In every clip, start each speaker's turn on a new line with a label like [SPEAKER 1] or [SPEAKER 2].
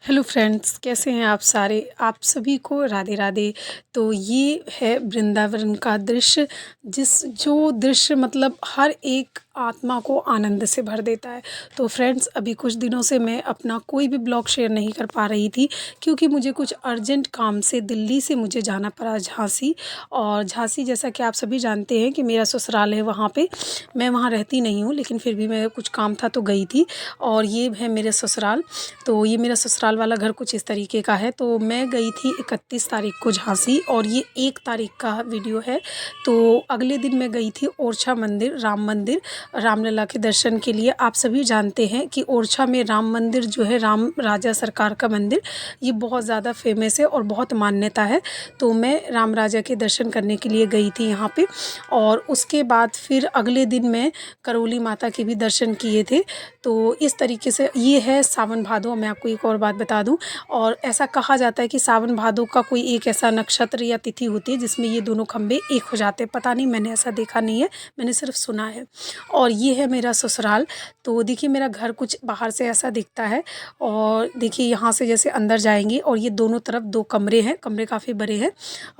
[SPEAKER 1] Hello friends, कैसे हैं आप सारे? आप सभी को राधे राधे। तो ये है वृंदावन का दृश्य, जो दृश्य मतलब हर एक आत्मा को आनंद से भर देता है। तो फ्रेंड्स, अभी कुछ दिनों से मैं अपना कोई भी ब्लॉग शेयर नहीं कर पा रही थी, क्योंकि मुझे कुछ अर्जेंट काम से दिल्ली से मुझे जाना पड़ा झांसी। और झांसी, जैसा कि आप सभी जानते हैं कि मेरा ससुराल है वहाँ पे। मैं वहाँ रहती नहीं हूँ, लेकिन फिर भी मैं कुछ काम था तो गई थी। और ये है मेरे ससुराल। तो ये मेरा ससुराल वाला घर कुछ इस तरीके का है। तो मैं गई थी 31 तारीख को झांसी, और ये 1 तारीख का वीडियो है। तो अगले दिन मैं गई थी ओरछा मंदिर, राम मंदिर, रामलला के दर्शन के लिए। आप सभी जानते हैं कि ओरछा में राम मंदिर जो है, राम राजा सरकार का मंदिर, ये बहुत ज़्यादा फेमस है और बहुत मान्यता है। तो मैं राम राजा के दर्शन करने के लिए गई थी यहाँ पे। और उसके बाद फिर अगले दिन मैं करौली माता के भी दर्शन किए थे। तो इस तरीके से ये है सावन भादो। मैं आपको एक और बात बता दूं, और ऐसा कहा जाता है कि सावन भादो का कोई एक ऐसा नक्षत्र या तिथि होती है जिसमें ये दोनों खंबे एक हो जाते हैं। पता नहीं, मैंने ऐसा देखा नहीं है, मैंने सिर्फ सुना है। और ये है मेरा ससुराल। तो देखिए, मेरा घर कुछ बाहर से ऐसा दिखता है। और देखिए, यहाँ से जैसे अंदर जाएंगे और ये दोनों तरफ 2 कमरे हैं, कमरे काफ़ी बड़े हैं।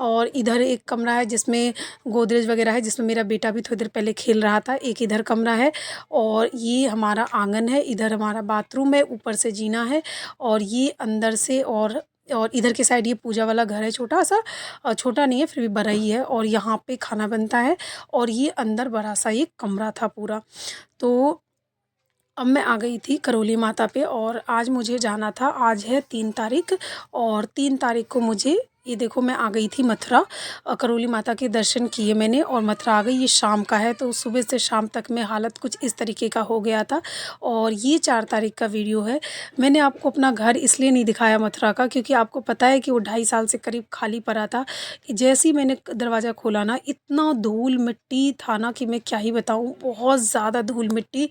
[SPEAKER 1] और इधर एक कमरा है जिसमें गोदरेज वगैरह है, जिसमें मेरा बेटा भी थोड़ी देर पहले खेल रहा था। एक इधर कमरा है, और ये हमारा आंगन है। इधर हमारा बाथरूम है, ऊपर से जीना है। और ये अंदर से, और इधर के साइड ये पूजा वाला घर है, छोटा सा। छोटा नहीं है, फिर भी बड़ा ही है। और यहाँ पे खाना बनता है। और ये अंदर बड़ा सा एक कमरा था पूरा। तो अब मैं आ गई थी करौली माता पे, और आज मुझे जाना था। आज है 3 तारीख, और 3 तारीख को मुझे, ये देखो, मैं आ गई थी मथुरा। करौली माता के दर्शन किए मैंने और मथुरा आ गई। ये शाम का है, तो सुबह से शाम तक में हालत कुछ इस तरीके का हो गया था। और ये 4 तारीख का वीडियो है। मैंने आपको अपना घर इसलिए नहीं दिखाया मथुरा का, क्योंकि आपको पता है कि वो 2.5 साल से करीब खाली पड़ा था। जैसे ही मैंने दरवाज़ा खोला ना, इतना धूल मिट्टी था ना कि मैं क्या ही बताऊँ। बहुत ज़्यादा धूल मिट्टी,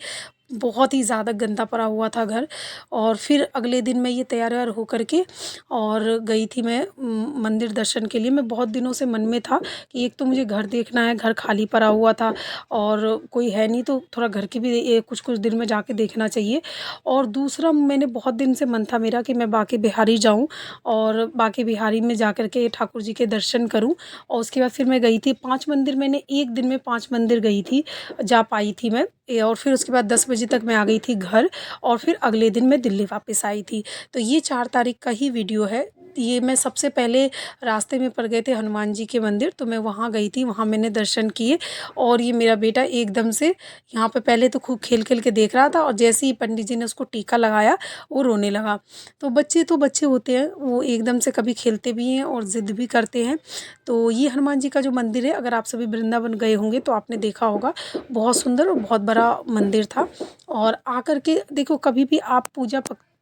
[SPEAKER 1] बहुत ही ज़्यादा गंदा पड़ा हुआ था घर। और फिर अगले दिन मैं ये तैयार वैयार हो करके और गई थी मैं मंदिर दर्शन के लिए। मैं बहुत दिनों से मन में था कि एक तो मुझे घर देखना है, घर खाली पड़ा हुआ था और कोई है नहीं, तो थोड़ा घर की भी ये कुछ कुछ दिन में जाके देखना चाहिए। और दूसरा, मैंने बहुत दिन से मन था मेरा कि मैं बांके बिहारी जाऊँ, और बांके बिहारी में जा कर के ठाकुर जी के दर्शन करूँ। और उसके बाद फिर मैं गई थी 5 मंदिर। मैंने एक दिन में 5 मंदिर गई थी, जा पाई थी मैं। और फिर उसके बाद 10 बजे तक मैं आ गई थी घर, और फिर अगले दिन मैं दिल्ली वापस आई थी। तो ये 4 तारीख का ही वीडियो है। ये मैं सबसे पहले रास्ते में पड़ गए थे हनुमान जी के मंदिर, तो मैं वहाँ गई थी, वहाँ मैंने दर्शन किए। और ये मेरा बेटा एकदम से यहाँ पे पहले तो खूब खेल खेल के देख रहा था, और जैसे ही पंडित जी ने उसको टीका लगाया, वो रोने लगा। तो बच्चे होते हैं, वो एकदम से कभी खेलते भी हैं और ज़िद भी करते हैं। तो ये हनुमान जी का जो मंदिर है, अगर आप सभी वृंदावन गए होंगे तो आपने देखा होगा, बहुत सुंदर और बहुत बड़ा मंदिर था। और आकर के देखो, कभी भी आप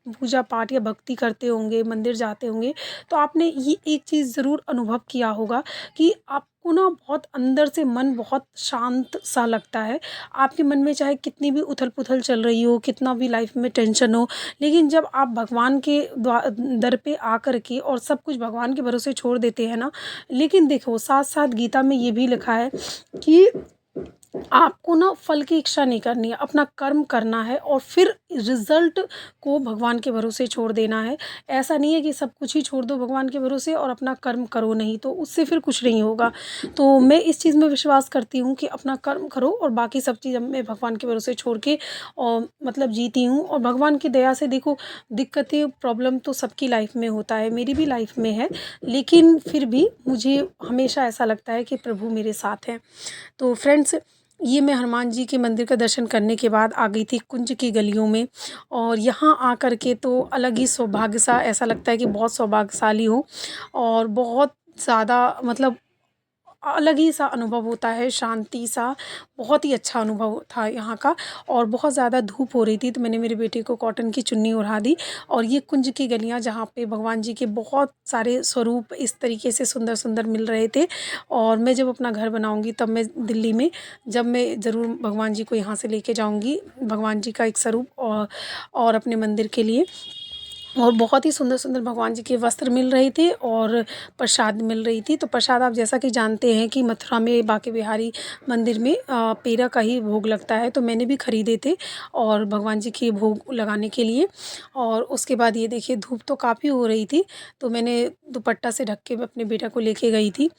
[SPEAKER 1] पूजा पाठ या भक्ति करते होंगे, मंदिर जाते होंगे, तो आपने ये एक चीज़ ज़रूर अनुभव किया होगा कि आपको ना बहुत अंदर से मन बहुत शांत सा लगता है। आपके मन में चाहे कितनी भी उथल पुथल चल रही हो, कितना भी लाइफ में टेंशन हो, लेकिन जब आप भगवान के दर पे आकर के और सब कुछ भगवान के भरोसे छोड़ देते हैं ना। लेकिन देखो, साथ साथ गीता में ये भी लिखा है कि आपको ना फल की इच्छा नहीं करनी है, अपना कर्म करना है, और फिर रिजल्ट को भगवान के भरोसे छोड़ देना है। ऐसा नहीं है कि सब कुछ ही छोड़ दो भगवान के भरोसे और अपना कर्म करो नहीं, तो उससे फिर कुछ नहीं होगा। तो मैं इस चीज़ में विश्वास करती हूँ कि अपना कर्म करो, और बाकी सब चीज़ मैं भगवान के भरोसे छोड़ के और मतलब जीती हूँ। और भगवान की दया से देखो, दिक्कतें प्रॉब्लम तो सबकी लाइफ में होता है, मेरी भी लाइफ में है, लेकिन फिर भी मुझे हमेशा ऐसा लगता है कि प्रभु मेरे साथ हैं। तो फ्रेंड्स, ये मैं हनुमान जी के मंदिर का दर्शन करने के बाद आ गई थी कुंज की गलियों में। और यहाँ आकर के तो अलग ही सौभाग्य सा ऐसा लगता है कि बहुत सौभाग्यशाली हूँ, और बहुत ज़्यादा मतलब अलग ही सा अनुभव होता है, शांति सा। बहुत ही अच्छा अनुभव था यहाँ का। और बहुत ज़्यादा धूप हो रही थी, तो मैंने मेरे बेटे को कॉटन की चुन्नी ओढ़ा दी। और ये कुंज की गलियाँ, जहाँ पे भगवान जी के बहुत सारे स्वरूप इस तरीके से सुंदर सुंदर मिल रहे थे। और मैं जब अपना घर बनाऊँगी, तब मैं दिल्ली में, जब मैं ज़रूर भगवान जी को यहाँ से लेके जाऊँगी, भगवान जी का एक स्वरूप और अपने मंदिर के लिए। और बहुत ही सुंदर-सुंदर भगवान जी के वस्त्र मिल रहे थे और प्रसाद मिल रही थी। तो प्रसाद आप जैसा कि जानते हैं कि मथुरा में बांके बिहारी मंदिर में पेड़ा का ही भोग लगता है, तो मैंने भी खरीदे थे और भगवान जी के भोग लगाने के लिए। और उसके बाद ये देखिए धूप तो काफ़ी हो रही थी, तो मैंने दुपट्टा से ढक के मैं अपने बेटा को लेके गई थी।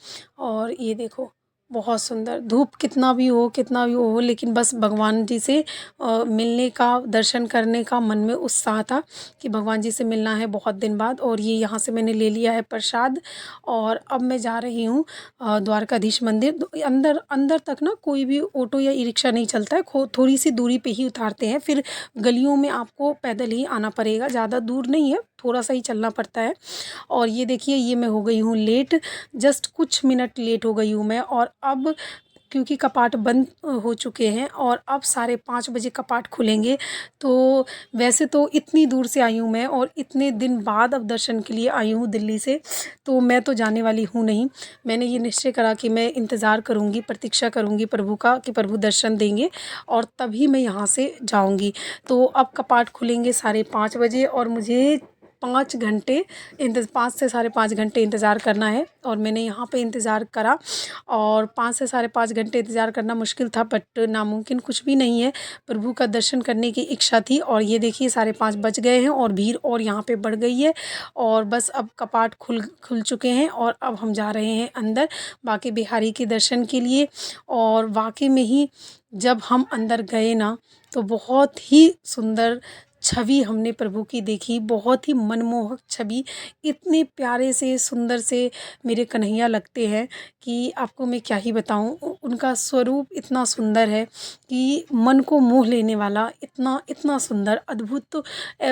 [SPEAKER 1] और ये देखो बहुत सुंदर धूप कितना भी हो लेकिन बस भगवान जी से मिलने का, दर्शन करने का मन में उत्साह था कि भगवान जी से मिलना है बहुत दिन बाद। और ये यहाँ से मैंने ले लिया है प्रसाद और अब मैं जा रही हूँ द्वारकाधीश मंदिर। अंदर अंदर तक ना कोई भी ऑटो या ई रिक्शा नहीं चलता है, थोड़ी सी दूरी पे ही उतारते हैं, फिर गलियों में आपको पैदल ही आना पड़ेगा, ज़्यादा दूर नहीं है, थोड़ा सा ही चलना पड़ता है। और ये देखिए ये मैं हो गई हूँ लेट, जस्ट कुछ मिनट लेट हो गई हूँ मैं। और अब क्योंकि कपाट बंद हो चुके हैं और अब 5:30 बजे कपाट खुलेंगे, तो वैसे तो इतनी दूर से आई हूँ मैं और इतने दिन बाद अब दर्शन के लिए आई हूँ दिल्ली से, तो मैं तो जाने वाली हूँ नहीं। मैंने ये निश्चय करा कि मैं इंतज़ार करूँगी, प्रतीक्षा करूँगी प्रभु का कि प्रभु दर्शन देंगे और तभी मैं यहाँ से जाऊँगी। तो अब कपाट खुलेंगे 5:30 बजे और मुझे 5 से साढ़े 5 घंटे इंतज़ार करना है। और मैंने यहाँ पे इंतज़ार करा और 5 से साढ़े 5 घंटे इंतज़ार करना मुश्किल था, बट नामुमकिन कुछ भी नहीं है। प्रभु का दर्शन करने की इच्छा थी और ये देखिए 5:30 बज गए हैं और भीड़ और यहाँ पे बढ़ गई है। और बस अब कपाट खुल चुके हैं और अब हम जा रहे हैं अंदर बांके बिहारी के दर्शन के लिए। और वाकई में ही जब हम अंदर गए ना, तो बहुत ही सुंदर छवि हमने प्रभु की देखी, बहुत ही मनमोहक छवि। इतने प्यारे से सुंदर से मेरे कन्हैया लगते हैं कि आपको मैं क्या ही बताऊं। उनका स्वरूप इतना सुंदर है कि मन को मोह लेने वाला, इतना इतना सुंदर अद्भुत। तो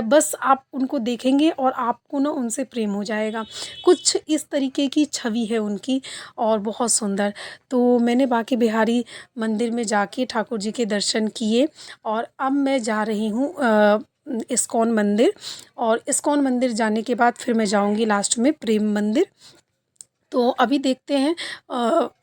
[SPEAKER 1] बस आप उनको देखेंगे और आपको ना उनसे प्रेम हो जाएगा, कुछ इस तरीके की छवि है उनकी और बहुत सुंदर। तो मैंने बांके बिहारी मंदिर में जाके ठाकुर जी के दर्शन किए और अब मैं जा रही हूँ इस्कॉन मंदिर। और इस्कॉन मंदिर जाने के बाद फिर मैं जाऊंगी लास्ट में प्रेम मंदिर। तो अभी देखते हैं,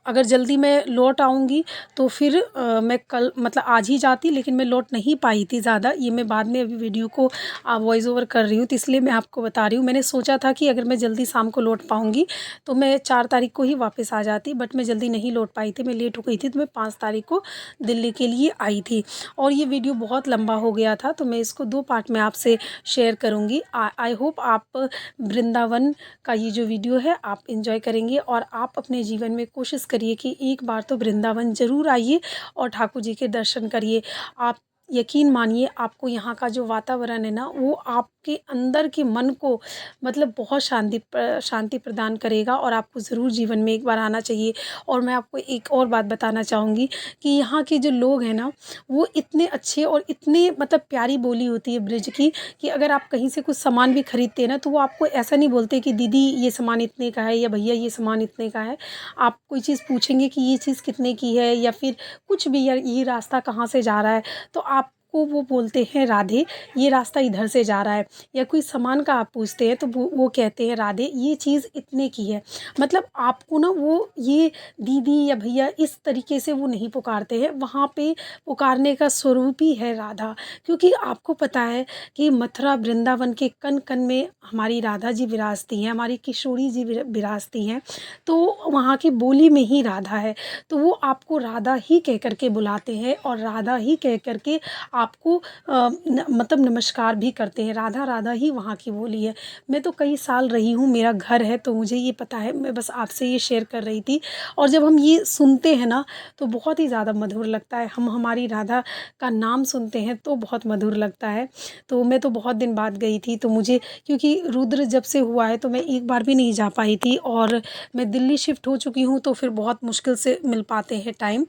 [SPEAKER 1] अगर जल्दी मैं लौट आऊँगी तो फिर मैं कल मतलब आज ही जाती, लेकिन मैं लौट नहीं पाई थी ज़्यादा। ये मैं बाद में अभी वीडियो को वॉइस ओवर कर रही हूँ, तो इसलिए मैं आपको बता रही हूँ। मैंने सोचा था कि अगर मैं जल्दी शाम को लौट पाऊँगी तो मैं 4 तारीख को ही वापस आ जाती, बट मैं जल्दी नहीं लौट पाई थी, मैं लेट हो गई थी, तो मैं 5 तारीख को दिल्ली के लिए आई थी। और ये वीडियो बहुत लंबा हो गया था, तो मैं इसको 2 पार्ट में आपसे शेयर करूँगी। आई होप आप वृंदावन का ये जो वीडियो है आप एंजॉय करेंगे और आप अपने जीवन में कोशिश करिए कि एक बार तो वृंदावन ज़रूर आइए और ठाकुर जी के दर्शन करिए। आप यकीन मानिए आपको यहाँ का जो वातावरण है ना, वो आपके अंदर के मन को मतलब बहुत शांति प्रदान करेगा और आपको ज़रूर जीवन में एक बार आना चाहिए। और मैं आपको एक और बात बताना चाहूँगी कि यहाँ के जो लोग हैं ना, वो इतने अच्छे और इतने मतलब प्यारी बोली होती है ब्रिज की, कि अगर आप कहीं से कुछ सामान भी खरीदते हैं ना, तो वो आपको ऐसा नहीं बोलते कि दीदी ये सामान इतने का है या भैया ये सामान इतने का है। आप कोई चीज़ पूछेंगे कि ये चीज़ कितने की है या फिर कुछ भी, या ये रास्ता कहाँ से जा रहा है, तो आपको वो बोलते हैं राधे ये रास्ता इधर से जा रहा है। या कोई सामान का आप पूछते हैं तो वो कहते हैं राधे ये चीज़ इतने की है। मतलब आपको ना वो ये दीदी या भैया इस तरीके से वो नहीं पुकारते हैं, वहाँ पे पुकारने का स्वरूप ही है राधा। क्योंकि आपको पता है कि मथुरा वृंदावन के कण कण में हमारी राधा जी विराजती हैं, हमारी किशोरी जी विराजती हैं, तो वहाँ की बोली में ही राधा है। तो वो आपको राधा ही कह कर के बुलाते हैं और राधा ही कह कर के आपको मतलब नमस्कार भी करते हैं। राधा राधा ही वहाँ की बोली है। मैं तो कई साल रही हूँ, मेरा घर है, तो मुझे ये पता है, मैं बस आपसे ये शेयर कर रही थी। और जब हम ये सुनते हैं ना, तो बहुत ही ज़्यादा मधुर लगता है। हम हमारी राधा का नाम सुनते हैं तो बहुत मधुर लगता है। तो मैं तो बहुत दिन बाद गई थी, तो मुझे क्योंकि रुद्र जब से हुआ है तो मैं एक बार भी नहीं जा पाई थी और मैं दिल्ली शिफ्ट हो चुकी हूँ, तो फिर बहुत मुश्किल से मिल पाते हैं टाइम।